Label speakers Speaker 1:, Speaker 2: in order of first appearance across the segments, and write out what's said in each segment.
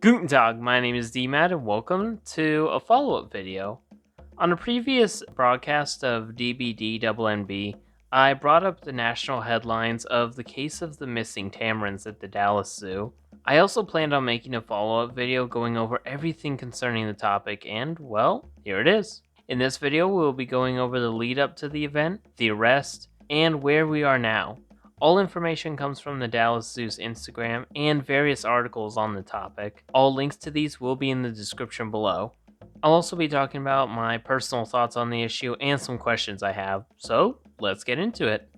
Speaker 1: Guten Tag, my name is DMAT and welcome to a follow-up video. On a previous broadcast of DBD-NB, I brought up the national headlines of the case of the missing tamarins at the Dallas Zoo. I also planned on making a follow-up video going over everything concerning the topic and, well, here it is. In this video, we'll be going over the lead up to the event, the arrest, and where we are now. All information comes from the Dallas Zoo's Instagram and various articles on the topic. All links to these will be in the description below. I'll also be talking about my personal thoughts on the issue and some questions I have, so let's get into it.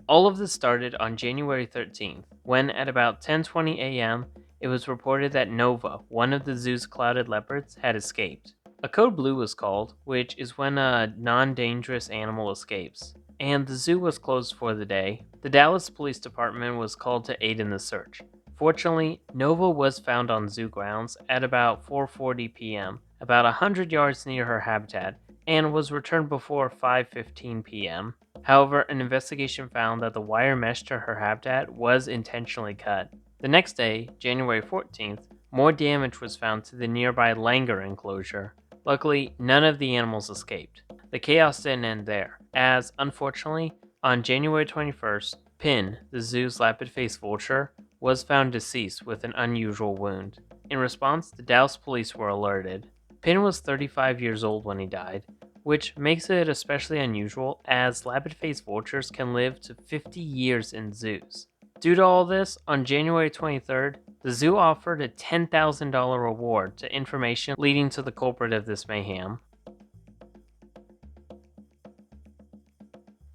Speaker 1: All of this started on January 13th, when at about 10:20 a.m., it was reported that Nova, one of the zoo's clouded leopards, had escaped. A code blue was called, which is when a non-dangerous animal escapes, and the zoo was closed for the day. The Dallas Police Department was called to aid in the search. Fortunately, Nova was found on zoo grounds at about 4:40 p.m., about 100 yards near her habitat, and was returned before 5:15 p.m. However, an investigation found that the wire mesh to her habitat was intentionally cut. The next day, January 14th, more damage was found to the nearby Langer enclosure. Luckily, none of the animals escaped. The chaos didn't end there, as, unfortunately, on January 21st, Pin, the zoo's lapid-faced vulture, was found deceased with an unusual wound. In response, the Dallas police were alerted. Pin was 35 years old when he died, which makes it especially unusual as lapid-faced vultures can live to 50 years in zoos. Due to all this, on January 23rd, the zoo offered a $10,000 reward to information leading to the culprit of this mayhem.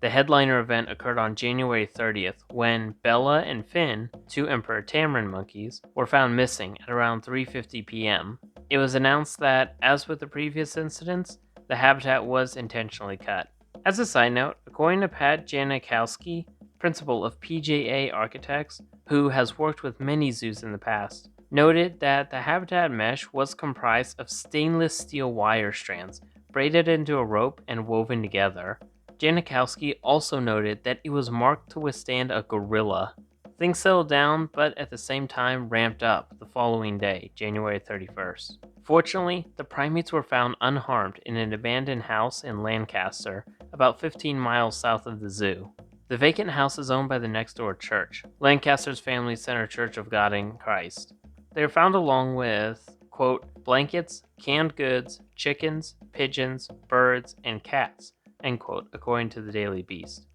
Speaker 1: The headliner event occurred on January 30th when Bella and Finn, two emperor tamarin monkeys, were found missing at around 3:50 p.m. It was announced that, as with the previous incidents, the habitat was intentionally cut. As a side note, according to Pat Janikowski, principal of PJA Architects, who has worked with many zoos in the past, noted that the habitat mesh was comprised of stainless steel wire strands braided into a rope and woven together. Janikowski also noted that it was marked to withstand a gorilla. Things settled down, but at the same time ramped up the following day, January 31st. Fortunately, the primates were found unharmed in an abandoned house in Lancaster, about 15 miles south of the zoo. The vacant house is owned by the next-door church, Lancaster's Family Center Church of God in Christ. They were found along with, quote, blankets, canned goods, chickens, pigeons, birds, and cats, end quote, according to the Daily Beast.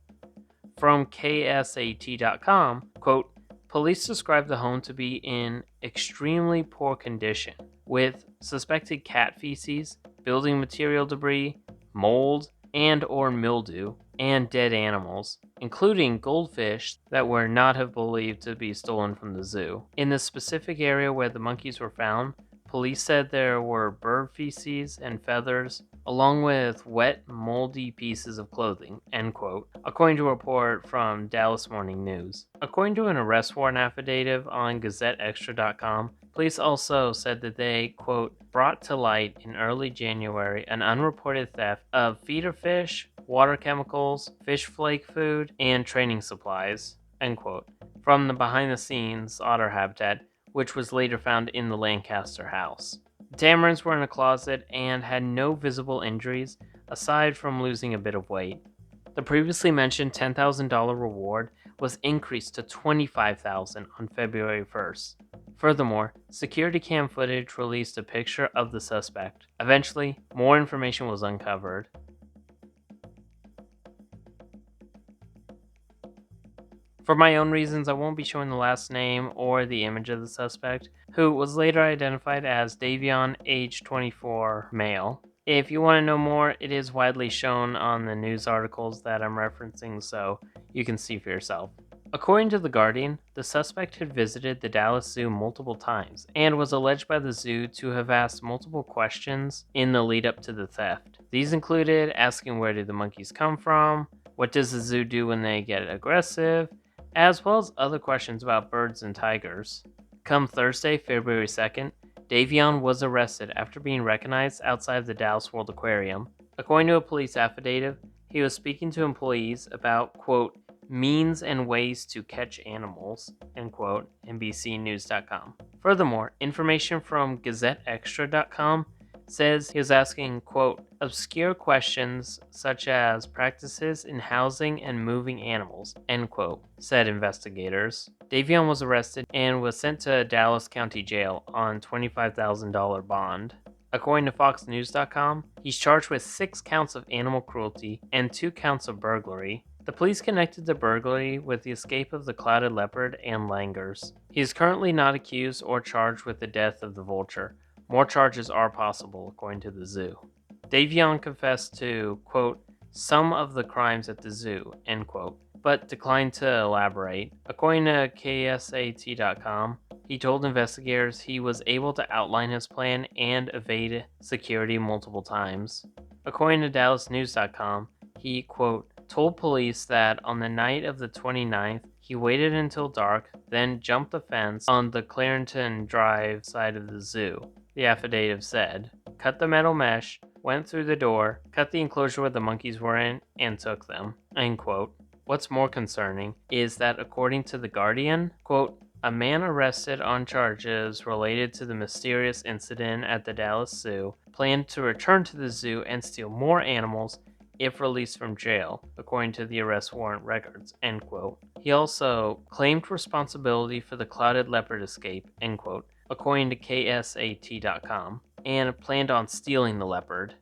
Speaker 1: From KSAT.com, quote, police described the home to be in extremely poor condition, with suspected cat feces, building material debris, mold and/or mildew, and dead animals, including goldfish that were not have believed to be stolen from the zoo. In the specific area where the monkeys were found, police said there were bird feces and feathers, along with wet, moldy pieces of clothing, end quote, according to a report from Dallas Morning News. According to an arrest warrant affidavit on GazetteExtra.com, police also said that they, quote, brought to light in early January an unreported theft of feeder fish, water chemicals, fish flake food, and training supplies, end quote, from the behind-the-scenes otter habitat, which was later found in the Lancaster house. The tamarins were in a closet and had no visible injuries aside from losing a bit of weight. The previously mentioned $10,000 reward was increased to $25,000 on February 1st. Furthermore, security cam footage released a picture of the suspect. Eventually, more information was uncovered. For my own reasons, I won't be showing the last name or the image of the suspect, who was later identified as Davion, age 24, male. If you want to know more, it is widely shown on the news articles that I'm referencing, so you can see for yourself. According to The Guardian, the suspect had visited the Dallas Zoo multiple times and was alleged by the zoo to have asked multiple questions in the lead up to the theft. These included asking where did the monkeys come from, what does the zoo do when they get aggressive, as well as other questions about birds and tigers. Come Thursday, February 2nd, Davion was arrested after being recognized outside the Dallas World Aquarium. According to a police affidavit, he was speaking to employees about, quote, means and ways to catch animals, end quote, NBCnews.com. Furthermore, information from GazetteExtra.com says he was asking, quote, obscure questions such as practices in housing and moving animals, end quote, said investigators. Davion was arrested and was sent to Dallas County Jail on $25,000 bond. According to FoxNews.com, he's charged with 6 counts of animal cruelty and 2 counts of burglary. The police connected the burglary with the escape of the clouded leopard and langurs. He is currently not accused or charged with the death of the vulture. More charges are possible, according to the zoo. Davion confessed to, quote, some of the crimes at the zoo, end quote, but declined to elaborate. According to KSAT.com, he told investigators he was able to outline his plan and evade security multiple times. According to DallasNews.com, he, quote, told police that on the night of the 29th, he waited until dark, then jumped the fence on the Clarendon Drive side of the zoo, the affidavit said, cut the metal mesh, went through the door, cut the enclosure where the monkeys were in, and took them, end quote. What's more concerning is that according to The Guardian, quote, a man arrested on charges related to the mysterious incident at the Dallas Zoo planned to return to the zoo and steal more animals if released from jail, according to the arrest warrant records, end quote. He also claimed responsibility for the clouded leopard escape, end quote, according to KSAT.com, and planned on stealing the leopard.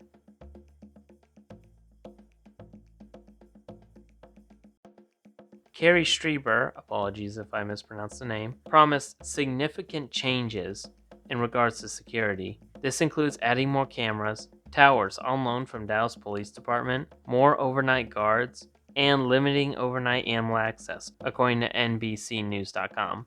Speaker 1: Carrie Strieber, apologies if I mispronounced the name, promised significant changes in regards to security. This includes adding more cameras, towers on loan from Dallas Police Department, more overnight guards, and limiting overnight animal access, according to NBCnews.com.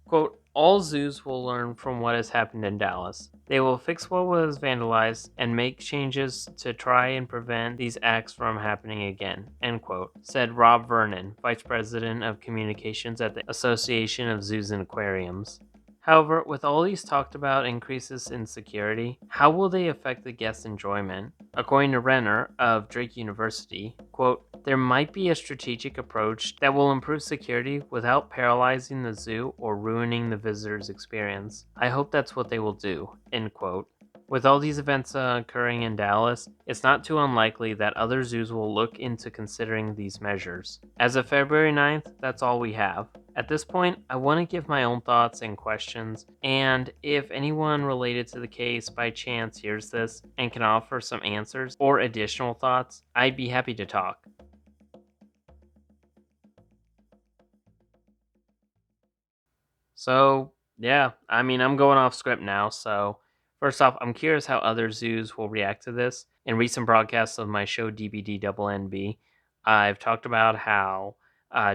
Speaker 1: Quote, all zoos will learn from what has happened in Dallas. They will fix what was vandalized and make changes to try and prevent these acts from happening again, end quote, said Rob Vernon, Vice President of Communications at the Association of Zoos and Aquariums. However, with all these talked about increases in security, how will they affect the guest enjoyment? According to Renner of Drake University, quote, there might be a strategic approach that will improve security without paralyzing the zoo or ruining the visitor's experience. I hope that's what they will do, end quote. With all these events occurring in Dallas, it's not too unlikely that other zoos will look into considering these measures. As of February 9th, that's all we have. At this point, I want to give my own thoughts and questions, and if anyone related to the case by chance hears this and can offer some answers or additional thoughts, I'd be happy to talk. So, yeah, I'm going off script now. So, first off, I'm curious how other zoos will react to this. In recent broadcasts of my show DBD Double NB, I've talked about how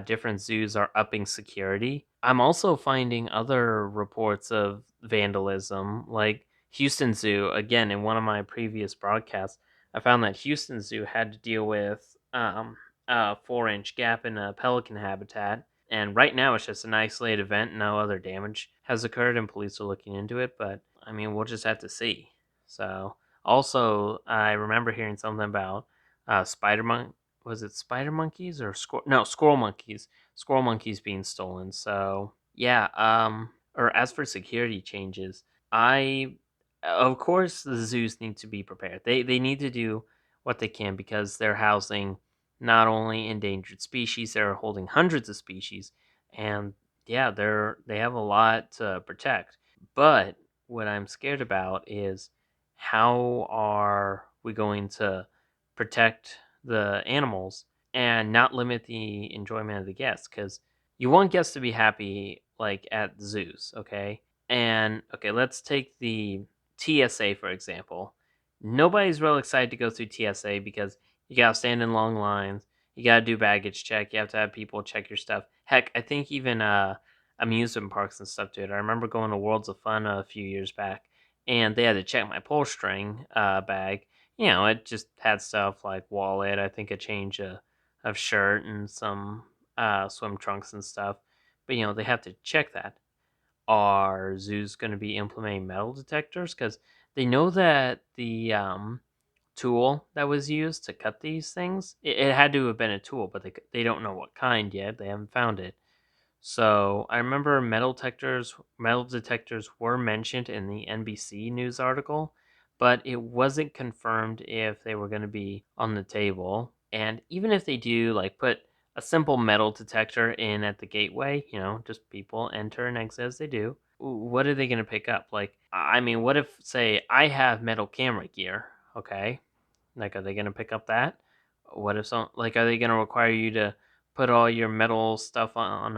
Speaker 1: different zoos are upping security. I'm also finding other reports of vandalism, like Houston Zoo. Again, in one of my previous broadcasts, I found that Houston Zoo had to deal with a 4-inch gap in a pelican habitat, and right now, it's just an isolated event. No other damage has occurred, and police are looking into it. But we'll just have to see. So, also, I remember hearing something about spider mon. Was it spider monkeys or no, squirrel monkeys? Squirrel monkeys being stolen. So, yeah. Or as for security changes, I, of course, the zoos need to be prepared. They need to do what they can because they're housing not only endangered species, they're holding hundreds of species, and yeah, they have a lot to protect. But what I'm scared about is how are we going to protect the animals and not limit the enjoyment of the guests? Because you want guests to be happy, like at zoos, okay? And okay, let's take the TSA for example. Nobody's real excited to go through TSA because you gotta stand in long lines. You gotta do baggage check. You have to have people check your stuff. Heck, I think even amusement parks and stuff do it. I remember going to Worlds of Fun a few years back, and they had to check my pull string bag. It just had stuff like wallet, I think a change of shirt, and some swim trunks and stuff. But they have to check that. Are zoos going to be implementing metal detectors? Because they know that the tool that was used to cut these things. It had to have been a tool, but they don't know what kind yet. They haven't found it. So I remember metal detectors were mentioned in the NBC news article, but it wasn't confirmed if they were going to be on the table. And even if they do, like put a simple metal detector in at the gateway, just people enter and exit as they do. What are they going to pick up? Like, I mean, what if, say, I have metal camera gear? Okay, like, are they going to pick up that? What if are they going to require you to put all your metal stuff on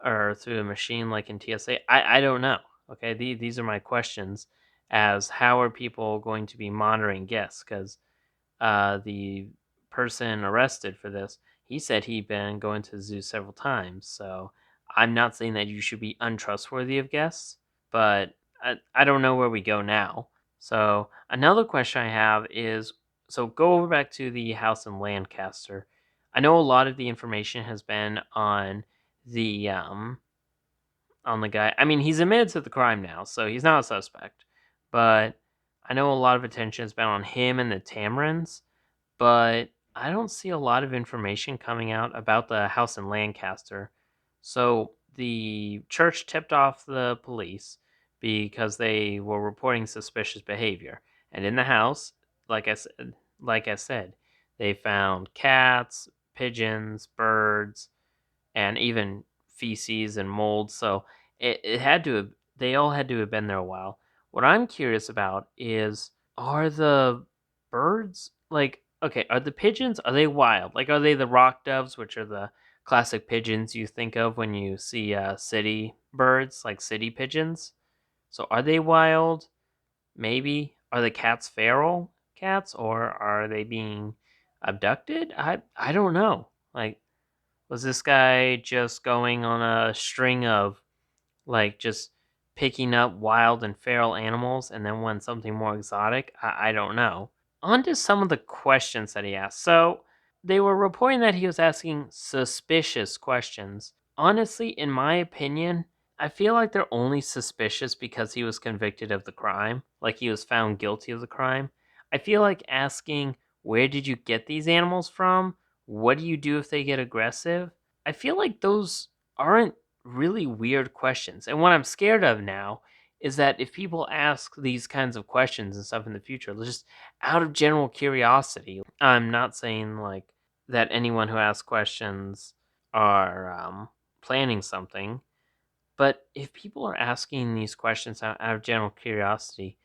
Speaker 1: or through a machine like in TSA? I don't know. Okay, these are my questions as how are people going to be monitoring guests? Because the person arrested for this, he said he'd been going to the zoo several times. So I'm not saying that you should be untrustworthy of guests, but I don't know where we go now. So another question I have is, so go over back to the house in Lancaster. I know a lot of the information has been the on the guy. I mean, he's admitted to the crime now, so he's not a suspect. But I know a lot of attention has been on him and the Tamarins, but I don't see a lot of information coming out about the house in Lancaster. So the church tipped off the police because they were reporting suspicious behavior. And in the house, like I said, they found cats, pigeons, birds, and even feces and mold. So it had to have, they all had to have been there a while. What I'm curious about is, are the birds like, okay, are the pigeons, are they wild? Like, are they the rock doves, which are the classic pigeons you think of when you see city birds, like city pigeons? So are they wild? Maybe. Are the cats feral cats, or are they being abducted? I don't know. Like, was this guy just going on a string of, like, just picking up wild and feral animals and then when something more exotic? I don't know. On to some of the questions that he asked. So, they were reporting that he was asking suspicious questions. Honestly, in my opinion, I feel like they're only suspicious because he was convicted of the crime, like he was found guilty of the crime. I feel like asking, where did you get these animals from? What do you do if they get aggressive? I feel like those aren't really weird questions. And what I'm scared of now is that if people ask these kinds of questions and stuff in the future, just out of general curiosity, I'm not saying like that anyone who asks questions are planning something, but if people are asking these questions out of general curiosity,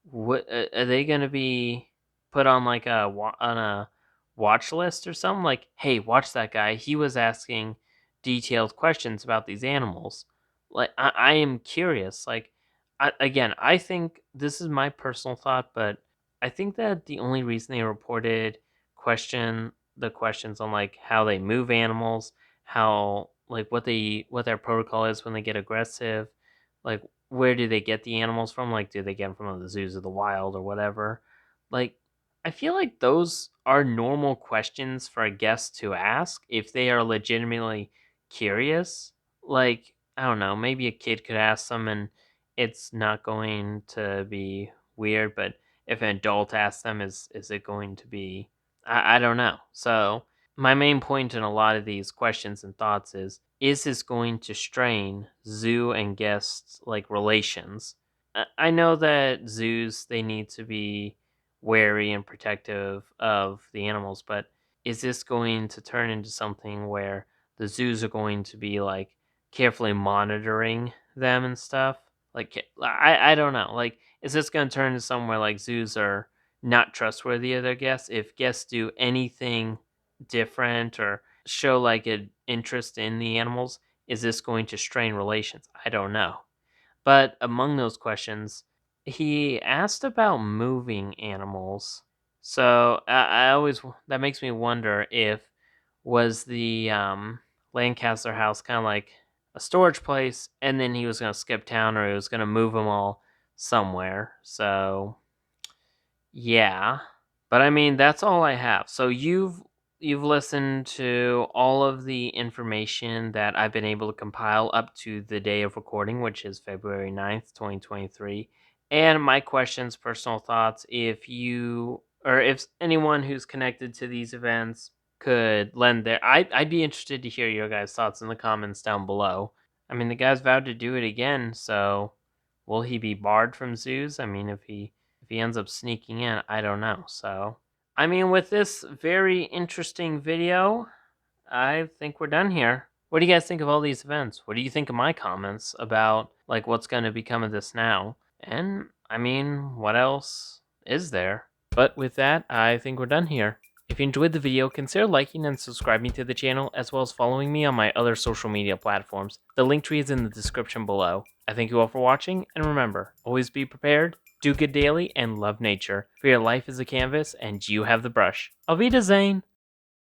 Speaker 1: what are they going to be put on like on a watch list or something? Like, hey, watch that guy. He was asking detailed questions about these animals. Like, I am curious. Like, I think this is my personal thought, but I think that the only reason they reported the questions on like how they move animals, how like what their protocol is when they get aggressive, like where do they get the animals from? Like, do they get them from the zoos of the wild or whatever? Like, I feel like those are normal questions for a guest to ask if they are legitimately curious. Like, I don't know, maybe a kid could ask them and it's not going to be weird, but if an adult asks them, is it going to be? I don't know. So my main point in a lot of these questions and thoughts is this going to strain zoo and guest like relations? I know that zoos, they need to be wary and protective of the animals, but is this going to turn into something where the zoos are going to be like carefully monitoring them and stuff? Like, I don't know. Like, is this going to turn into somewhere like zoos are not trustworthy of their guests? If guests do anything different or show like an interest in the animals, is this going to strain relations? I don't know. But among those questions, he asked about moving animals. So I always, that makes me wonder if was the Lancaster house kind of like a storage place, and then he was going to skip town or he was going to move them all somewhere. So yeah. But I mean, that's all I have. So you've listened to all of the information that I've been able to compile up to the day of recording, which is February 9th, 2023. And my questions, personal thoughts. If you or if anyone who's connected to these events could lend their, I'd be interested to hear your guys' thoughts in the comments down below. I mean, the guy's vowed to do it again, so will he be barred from zoos? I mean, if he ends up sneaking in, I don't know. So, I mean, with this very interesting video, I think we're done here. What do you guys think of all these events? What do you think of my comments about like what's going to become of this now? And I mean, what else is there? But with that, I think we're done here. If you enjoyed the video, consider liking and subscribing to the channel, as well as following me on my other social media platforms. The link tree is in the description below. I thank you all for watching, and remember, always be prepared, do good daily, and love nature, for your life is a canvas, and you have the brush. Auf Wiedersehen!